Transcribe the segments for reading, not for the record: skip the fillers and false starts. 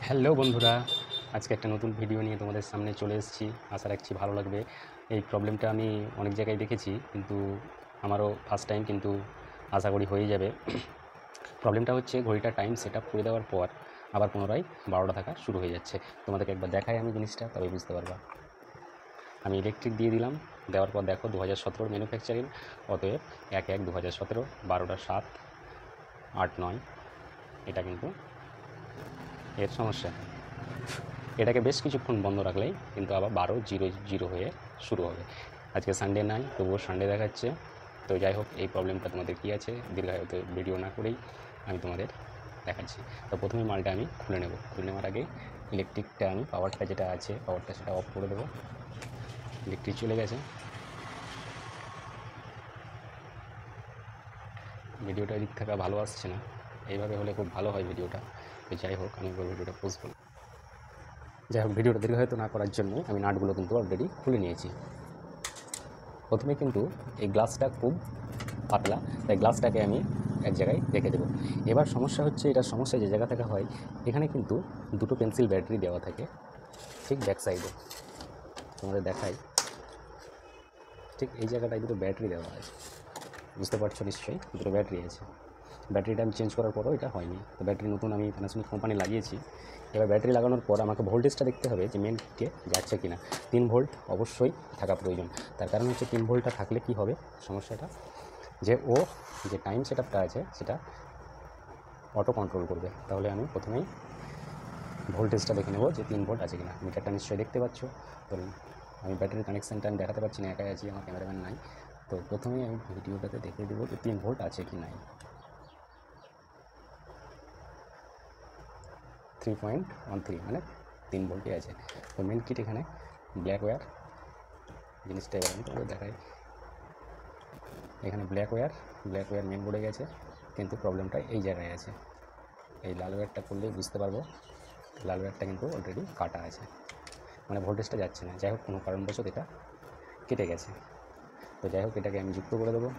Hello বন্ধুরা, আজকে একটা নতুন ভিডিও নিয়ে তোমাদের সামনে চলে এসেছি। আশা রাখছি ভালো লাগবে। এই প্রবলেমটা আমি অনেক জায়গায় দেখেছি, কিন্তু আমারও ফার্স্ট টাইম, কিন্তু আশা করি হয়ে যাবে। প্রবলেমটা হচ্ছে ঘড়িটা টাইম সেট আপ করে দেওয়ার পর আবার পুনরায় 12টা থাকা শুরু হয়ে যাচ্ছে। তোমাদেরকে একবার দেখাই আমি জিনিসটা, তবে বুঝতে পারবা। আমি ইলেকট্রিক দিয়ে দিলাম, দেওয়ার পর দেখো 2017 ম্যানুফ্যাকচারিং, অতএব 1/1/2017, 12টা 7, 8, 9, এটা কিন্তু এর সমস্যা। এটাকে বেশ কিছুক্ষণ বন্ধ রাখলেই কিন্তু আবার 12:00 হয়ে শুরু হবে। আজকে সানডে নাই, তবুও সানডে দেখাচ্ছে। তো যাই হোক, এই প্রবলেমটা তোমাদের কী আছে, দীর্ঘায়িত ভিডিও না করেই আমি তোমাদের দেখাচ্ছি। তো প্রথমে মালটা আমি খুলে নেব। খুলে নেওয়ার আগে ইলেকট্রিকটা আমি পাওয়ারটা যেটা আছে, পাওয়ারটা সেটা অফ করে দেবো। ইলেকট্রিক চলে গেছে। ভিডিওটা এদিক থেকে ভালো আসছে না, এইভাবে হলে খুব ভালো হয় ভিডিওটা। তো যাই হোক, আমি ভিডিওটা পোস্ট করব। যাই হোক, ভিডিওটা দীর্ঘায়িত না করার জন্য আমি নাটগুলো কিন্তু অলরেডি খুলে নিয়েছি। প্রথমে কিন্তু এই গ্লাসটা খুব পাতলা, তাই গ্লাসটাকে আমি এক জায়গায় রেখে দেবো। এবার সমস্যা হচ্ছে, এটার সমস্যা যে জায়গা থেকে হয়, এখানে কিন্তু দুটো পেন্সিল ব্যাটারি দেওয়া থাকে ঠিক ব্যাক সাইডে। তোমাদের দেখাই, ঠিক এই জায়গাটায় দুটো ব্যাটারি দেওয়া আছে, বুঝতে পারছো নিশ্চয়ই, দুটো ব্যাটারি আছে। ব্যাটারিটা আমি চেঞ্জ করার পরও এটা হয়নি। তো ব্যাটারি নতুন আমি প্যানাসোনিক কোম্পানি লাগিয়েছি। এবার ব্যাটারি লাগানোর পর আমাকে ভোল্টেজটা দেখতে হবে যে মেনকে যাচ্ছে কি না। 3 ভোল্ট অবশ্যই থাকা প্রয়োজন। তার কারণ হচ্ছে 3 ভোল্টটা থাকলে কি হবে সমস্যাটা, যে ও যে টাইম সেট আপটা আছে সেটা অটো কন্ট্রোল করবে। তাহলে আমি প্রথমেই ভোল্টেজটা দেখে নেব যে 3 ভোল্ট আছে কিনা। মিটারটা নিশ্চয়ই দেখতে পাচ্ছ। ধরুন আমি ব্যাটারির কানেকশানটা আমি দেখাতে পারছি না, একাই আছি, আমার ক্যামেরাম্যান নাই। তো প্রথমেই আমি ভিডিওটাতে দেখে দেবো যে 3 ভোল্ট আছে কি নাই। 3.13 মানে 3 ভোল্টই আছে। তো মেন কিট এখানে ব্ল্যাক ওয়্যার জিনিসটা এবার আমি তোমাদের দেখাই। এখানে ব্ল্যাক ওয়্যার মেন বোর্ডে গেছে, কিন্তু প্রবলেমটা এই জায়গায় আছে। এই লাল ওয়্যারটা করলেই বুঝতে পারবো, লাল ওয়্যারটা কিন্তু অলরেডি কাটা আছে, মানে ভোল্টেজটা যাচ্ছে না। যাই হোক, কোনো কারণবশত এটা কেটে গেছে। তো যাই হোক, এটাকে আমি যুক্ত করে দেবো।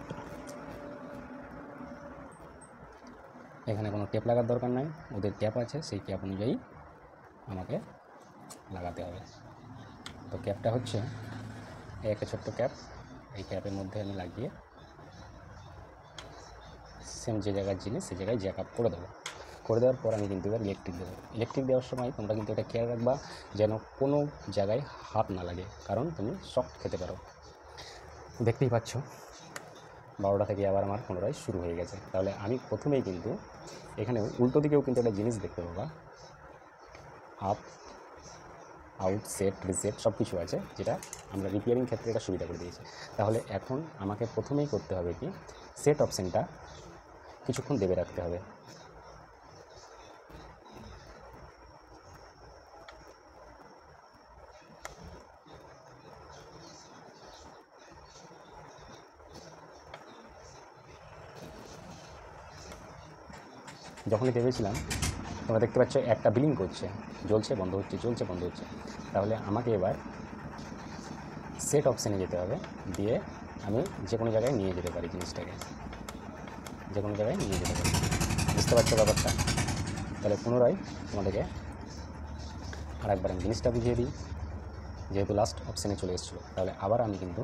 এখানে কোনো টেপ লাগার দরকার নাই, ওদের ক্যাপ আছে, সেই ক্যাপ অনুযায়ী আমাকে লাগাতে হবে। তো ক্যাপটা হচ্ছে একটা ছোট্ট ক্যাপ, এই ক্যাপের মধ্যে আমি লাগিয়ে সেম যে জায়গার জিনিস সেই জায়গায় জ্যাক আপ করে দেবো। করে দেওয়ার পর আমি কিন্তু এবার ইলেকট্রিক দেবো। ইলেকট্রিক দেওয়ার সময় তোমরা কিন্তু এটা খেয়াল রাখবা যেন কোনো জায়গায় হাত না লাগে, কারণ তুমি শক খেতে পারো। দেখতেই পাচ্ছ 12টা থেকে আবার আমার পুনরায় শুরু হয়ে গেছে। তাহলে আমি প্রথমেই কিন্তু এখানে উল্টো দিকেও কিন্তু একটা জিনিস দেখতে পাবা, আপ, আউট, সেট, রিসেট সব কিছু আছে, যেটা আমরা রিপেয়ারিং ক্ষেত্রে এটা সুবিধা করে দিয়েছি। তাহলে এখন আমাকে প্রথমেই করতে হবে কি, সেট অপশানটা কিছুক্ষণ দেবে রাখতে হবে। যখনই ভেবেছিলাম, তোমরা দেখতে পাচ্ছ একটা বিলিং করছে, জ্বলছে বন্ধ হচ্ছে, জ্বলছে বন্ধ হচ্ছে। তাহলে আমাকে এবার সেট অপশানে যেতে হবে, দিয়ে আমি যে কোনো জায়গায় নিয়ে যেতে পারি জিনিসটাকে, যে কোনো জায়গায় নিয়ে যেতে পারি। বুঝতে পারছো ব্যাপারটা? তাহলে পুনরায় তোমাদেরকে আরেকবার আমি জিনিসটা বুঝিয়ে দিই। যেহেতু লাস্ট অপশানে চলে এসেছিলো, তাহলে আবার আমি কিন্তু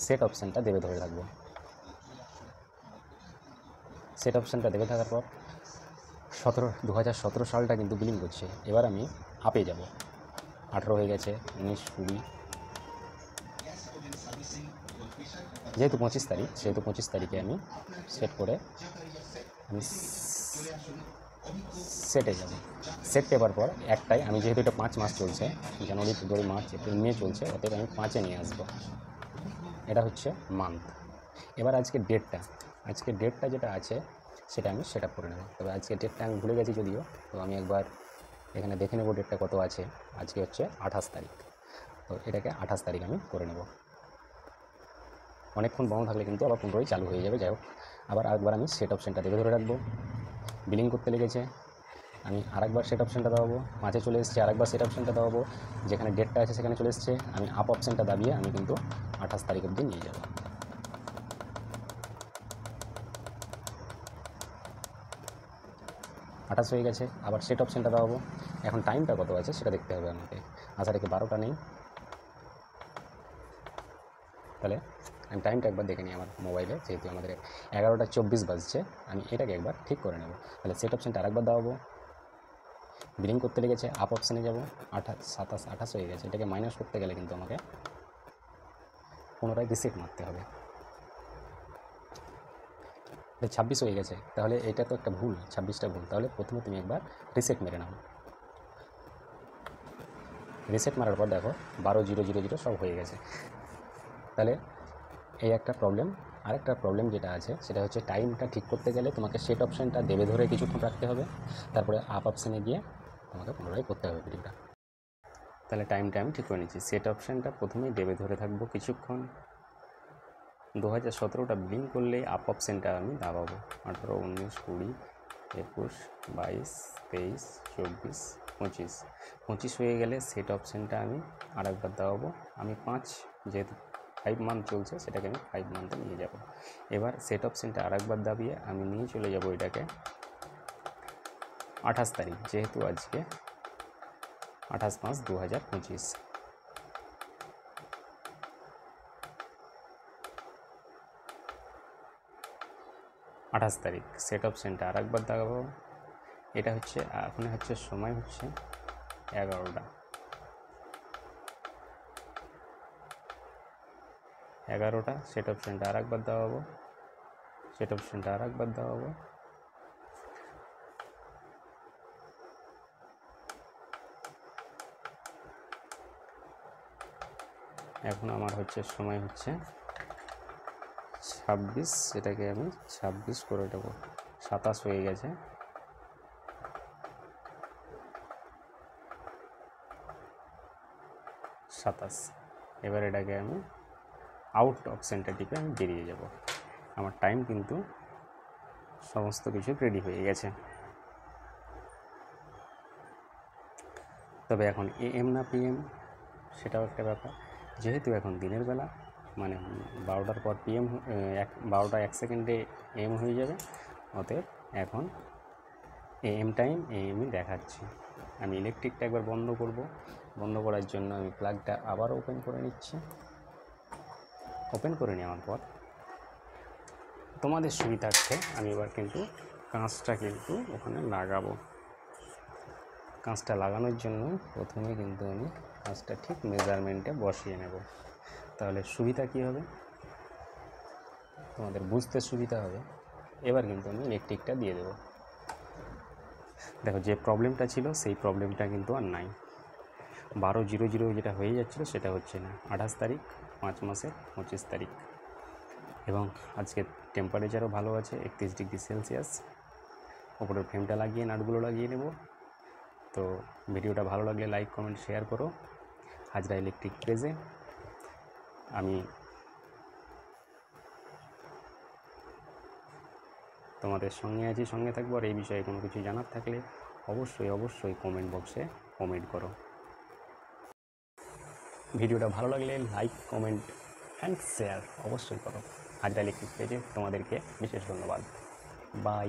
সেট অপশানটা দেবে ধরে রাখবো। সেট অপশানটা দেবে থাকার পর 2017 সালটা কিন্তু বিলিং করছে। এবার আমি আপে যাব, 18 হয়ে গেছে, 19, 20, যেহেতু 25 তারিখ, সেহেতু 25 তারিখে আমি সেট করে আমি সেটে যাব। সেট পেপার পর একটাই, আমি যেহেতু এটা 5 মাস চলছে, জানুয়ারি, ফেব্রুয়ারি, মার্চ, এপ্রিল, মে চলছে, অতএব আমি 5-এ নিয়ে আসবো। এটা হচ্ছে মান্থ। এবার আজকে ডেটটা যেটা আছে সেটা আমি সেট আপ করে নেব। তবে আজকে ডেটটা আমি ভুলে গেছি যদিও, তো আমি একবার এখানে দেখে নেব ডেটটা কত আছে। আজকে হচ্ছে 28 তারিখ, তো এটাকে 28 তারিখ আমি করে নেব। অনেকক্ষণ বন্ধ থাকলে কিন্তু আবার পুনরায় চালু হয়ে যাবে। যাই হোক, আরেকবার আমি সেট অপশানটা দেখে ধরে রাখবো। বিলিং করতে লেগেছে, আমি আরেকবার সেট অপশানটা দাবাবো, 5-এ চলে এসেছে, আরেকবার সেট অপশানটা দাবাবো, যেখানে ডেটটা আছে সেখানে চলে এসেছে, আমি আপ অপশানটা দাবিয়ে আমি কিন্তু 28 তারিখ অবধি নিয়ে যাব। 28 হয়ে গেছে। আবার সেট অপশানটা দাবাবো। এখন টাইমটা কত আছে সেটা দেখতে হবে আমাকে। আশা রেখে 12টা নেই, তাহলে আমি টাইমটা একবার দেখে নিই আমার মোবাইলে। যেহেতু আমাদের 11টা 24 বাজছে, আমি এটাকে একবার ঠিক করে নেব। তাহলে সেট অপশানটা আরেকবার দাবাবো। বিলিং করতে লেগেছে, আপ অপশানে যাবো। 27 হয়ে গেছে। এটাকে মাইনাস করতে গেলে কিন্তু আমাকে পুনরায় রিসেট মারতে হবে। 26 হয়ে গেছে, তাহলে এটা তো একটা ভুল, 26টা ভুল। তাহলে প্রথমে তুমি একবার রিসেট মেরে নাও। রিসেট মারার পর দেখো 12,000 সব হয়ে গেছে। তাহলে এই একটা প্রবলেম। আরেকটা প্রবলেম যেটা আছে সেটা হচ্ছে টাইমটা ঠিক করতে গেলে তোমাকে সেট অপশানটা দেবে ধরে কিছুক্ষণ রাখতে হবে, তারপরে আপ অপশানে গিয়ে তোমাকে পুনরায় করতে হবে ভিডিওটা। তাহলে টাইমটা আমি ঠিক করে নিচ্ছি। সেট অপশানটা প্রথমেই দেবে ধরে থাকবো কিছুক্ষণ। 2017টা বিলিং করলেই আপ অপশানটা আমি দাবাবো। 18, 19, 20, 21, 22, 23, 24, 25 হয়ে গেলে সেট অপশানটা আমি আরেকবার দাবাবো। আমি 5, যেহেতু 5 মান্থ চলছে সেটাকে আমি 5 মান্থে নিয়ে যাব। এবার সেট অপশানটা আরেকবার দাবিয়ে আমি নিয়ে চলে যাব এটাকে 28 তারিখ, যেহেতু আজকে 28/5/2025। 28 তারিখ সেট অপশানটা আরেকবার দাগাবো। এটা হচ্ছে এখন হচ্ছে সময় হচ্ছে 11টা সেট অপশানটা আরেকবার দাবাবো। সেট অপশানটা আরেকবার দাবাবো। এখন আমার হচ্ছে সময় হচ্ছে 26, সেটাকে আমি 26 করে দেবো। 27 হয়ে গেছে। এবার এটাকে আমি আউট অপশানটা টিপে আমি বেরিয়ে যাব। আমার টাইম কিন্তু সমস্ত কিছু রেডি হয়ে গেছে। তবে এখন AM না PM সেটাও একটা ব্যাপার। যেহেতু এখন দিনের বেলা, মানে 12টার পর PM, 12টা 1 সেকেন্ডে AM হয়ে যাবে। অতএব এখন AM টাইম AMই দেখাচ্ছি। আমি ইলেকট্রিকটা একবার বন্ধ করব। বন্ধ করার জন্য আমি প্লাগটা আবার ওপেন করে নিচ্ছি। ওপেন করে নেওয়ার পর তোমাদের সুবিধার্থে আমি এবার কিন্তু কাঁচটা কিন্তু ওখানে লাগাবো। কাঁচটা লাগানোর জন্য প্রথমে কিন্তু আমি কাঁচটা ঠিক মেজারমেন্টে বসিয়ে নেব। তাহলে সুবিধা কী হবে, তোমাদের বুঝতে সুবিধা হবে। এবার কিন্তু আমি ইলেকট্রিকটা দিয়ে দেবো। দেখো যে প্রবলেমটা ছিল সেই প্রবলেমটা কিন্তু আর নাই। 12:00 যেটা হয়ে যাচ্ছিলো সেটা হচ্ছে না। 28 তারিখ 5 মাসের 25 তারিখ। এবং আজকে টেম্পারেচারও ভালো আছে, 31 ডিগ্রি সেলসিয়াস। ওপরের ফ্রেমটা লাগিয়ে নাটগুলো লাগিয়ে নেব। তো ভিডিওটা ভালো লাগলে লাইক, কমেন্ট, শেয়ার করো। হাজরা ইলেকট্রিক পেজে আমি তোমাদের সঙ্গে আছি, সঙ্গে থাকবো। আর এই বিষয়ে কোনো কিছু জানার থাকলে অবশ্যই কমেন্ট বক্সে কমেন্ট করো। ভিডিওটা ভালো লাগলে লাইক, কমেন্ট অ্যান্ড শেয়ার অবশ্যই করো। হাজরা ইলেকট্রিক পেজে তোমাদেরকে বিশেষ ধন্যবাদ। বাই।